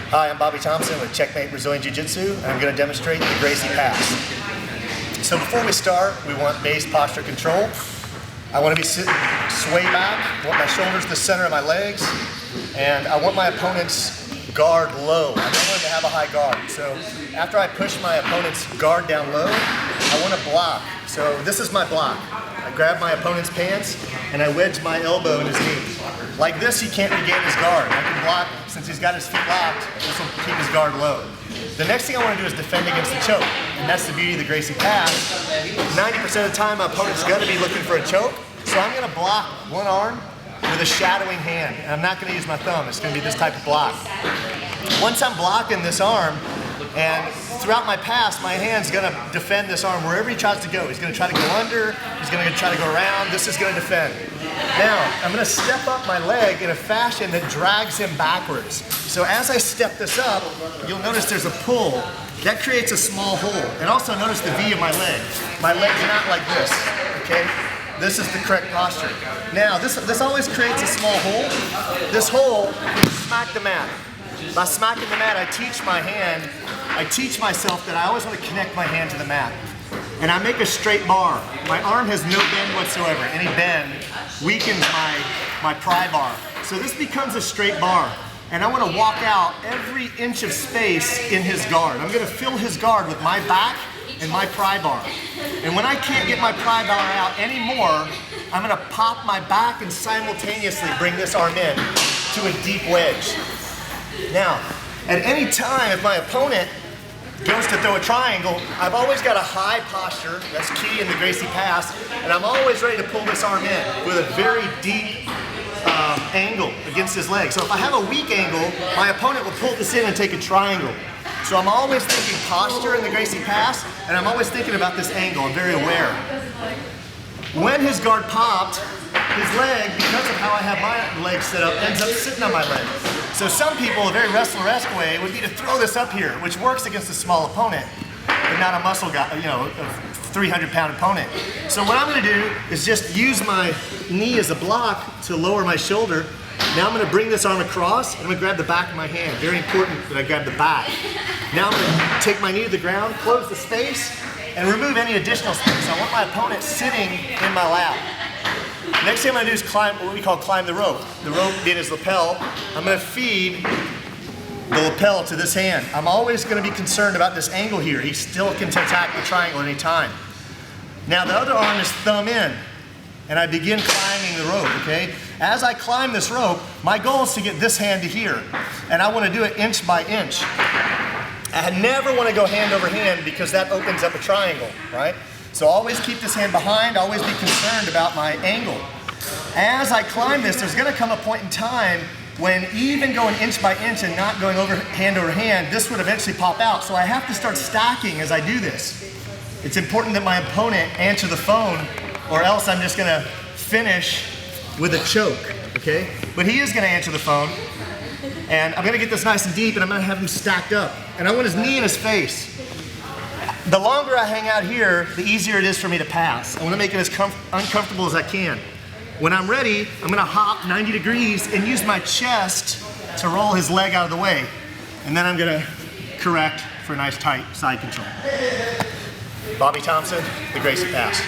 Hi, I'm Bobby Thompson with Checkmate Brazilian Jiu-Jitsu, and I'm going to demonstrate the Gracie pass. So before we start, we want base posture control. I want to be sitting sway back, I want my shoulders the center of my legs, and I want my opponent's guard low. I don't want him to have a high guard. So after I push my opponent's guard down low, I want to block. So this is my block. I grab my opponent's pants and I wedge my elbow in his knee. Like this, he can't regain his guard. I can block, since he's got his feet locked, this will keep his guard low. The next thing I want to do is defend against the choke, and that's the beauty of the Gracie pass. 90% of the time, my opponent's going to be looking for a choke, so I'm going to block one arm with a shadowing hand, and I'm not going to use my thumb. It's going to be this type of block. Once I'm blocking this arm, and throughout my pass, my hand's going to defend this arm wherever he tries to go. He's going to try to go under, he's going to try to go around, this is going to defend. Now, I'm going to step up my leg in a fashion that drags him backwards. So as I step this up, you'll notice there's a pull. That creates a small hole. And also notice the V of my leg. My leg's not like this, okay? This is the correct posture. Now, this always creates a small hole. This hole, smack the mat. By smacking the mat, I teach myself that I always want to connect my hand to the mat. And I make a straight bar. My arm has no bend whatsoever. Any bend weakens my pry bar. So this becomes a straight bar. And I want to walk out every inch of space in his guard. I'm going to fill his guard with my back and my pry bar. And when I can't get my pry bar out anymore, I'm going to pop my back and simultaneously bring this arm in to a deep wedge. Now, at any time, if my opponent goes to throw a triangle, I've always got a high posture, that's key in the Gracie pass, and I'm always ready to pull this arm in with a very deep angle against his leg. So if I have a weak angle, my opponent will pull this in and take a triangle. So I'm always thinking posture in the Gracie pass, and I'm always thinking about this angle. I'm very aware. When his guard popped, his leg, because of how I have my leg set up, ends up sitting on my leg. So some people, a very wrestler-esque way, would be to throw this up here, which works against a small opponent, but not a muscle guy, a 300-pound opponent. So what I'm going to do is just use my knee as a block to lower my shoulder. Now I'm going to bring this arm across, and I'm going to grab the back of my hand. Very important that I grab the back. Now I'm going to take my knee to the ground, close the space, and remove any additional space. I want my opponent sitting in my lap. Next thing I'm going to do is climb what we call climb the rope. The rope being his lapel. I'm going to feed the lapel to this hand. I'm always going to be concerned about this angle here. He still can attack the triangle at any time. Now the other arm is thumb in, and I begin climbing the rope, okay? As I climb this rope, my goal is to get this hand to here, and I want to do it inch by inch. I never want to go hand over hand because that opens up a triangle, right? So always keep this hand behind, always be concerned about my angle. As I climb this, there's going to come a point in time when even going inch by inch and not going over hand, this would eventually pop out. So I have to start stacking as I do this. It's important that my opponent answer the phone, or else I'm just going to finish with a choke, okay? But he is going to answer the phone, and I'm going to get this nice and deep, and I'm going to have him stacked up. And I want his knee in his face. The longer I hang out here, the easier it is for me to pass. I want to make it as uncomfortable as I can. When I'm ready, I'm going to hop 90 degrees and use my chest to roll his leg out of the way. And then I'm going to correct for a nice tight side control. Bobby Thompson, the Gracie pass.